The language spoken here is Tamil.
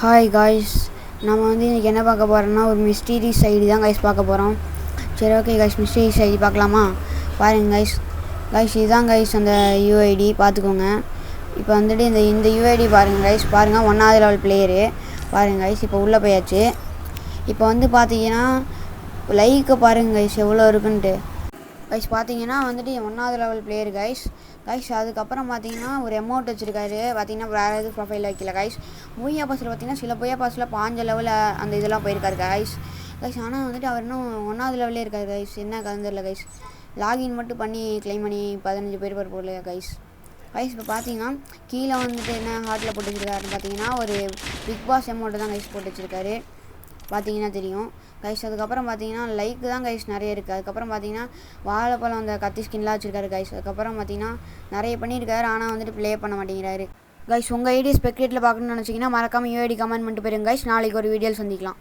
ஹாய் காய்ஸ், நம்ம இன்றைக்கி என்ன பார்க்க போகிறோம்னா ஒரு மிஸ்டீரியஸ் ஐடி தான் கைஸ் பார்க்க போகிறோம். சரி, ஓகே கைஸ், மிஸ்டீரியஸ் ஐடி பார்க்கலாமா? பாருங்கள் கைஸ் இதுதான் கைஸ் அந்த யூஐடி பார்த்துக்கோங்க. இப்போ இந்த யூஐடி பாருங்கள் கைஸ், பாருங்கள் 1வது லெவல் பிளேயரு பாருங்கள் கைஸ். இப்போ உள்ளே போயாச்சு. இப்போ பார்த்தீங்கன்னா லைக்கை பாருங்கள் கைஸ் எவ்வளோ இருக்குன்ட்டு. கைஸ் பார்த்தீங்கன்னா 1வது லெவல் பிளேயர் கைஸ். அதுக்கப்புறம் பார்த்தீங்கன்னா ஒரு அமௌண்ட் வச்சுருக்காரு. பார்த்தீங்கன்னா வேறு எதுவும் ப்ரொஃபைல் வைக்கல கைஸ். பூயா பாஸில் பார்த்தீங்கன்னா சில பூயா பாஸில் 5 லெவலில் அந்த இதெல்லாம் போயிருக்காரு கைஸ். ஆனால் அவர் இன்னும் 1வது லெவலே இருக்கார் கைஸ். என்ன கலந்துடல கைஸ். லாகின் மட்டும் பண்ணி கிளைம் பண்ணி 15 பேர் போடல கைஸ். இப்போ பார்த்தீங்கன்னா கீழே என்ன ஹார்ட்டில் போட்டு வச்சுருக்காருன்னு பார்த்தீங்கன்னா ஒரு பிக் பாஸ் அமௌண்ட்டு தான் கைஸ் போட்டு வச்சுருக்காரு. பார்த்தீங்கன்னா தெரியும் கைஸ். அதுக்கப்புறம் பார்த்தீங்கன்னா லைக் தான் கைஸ் நிறைய இருக்குது. அதுக்கப்புறம் பார்த்தீங்கன்னா வாழைப்பழம் அந்த கத்தி ஸ்கின்லாம் வச்சுருக்காரு கைஸ். அதுக்கப்புறம் பார்த்தீங்கன்னா நிறைய பண்ணியிருக்காரு. ஆனால் ப்ளே பண்ண மாட்டேங்கிறாரு கைஸ். உங்கள் ஐடி ஸ்பெக்டேட்டில் பார்க்கணுன்னு நினச்சிங்கன்னா மறக்காமல் யூஐடி கமெண்ட் பண்ணிட்டு போயிருங்க கைஸ். நாளைக்கு ஒரு வீடியோவில் சந்திக்கலாம்.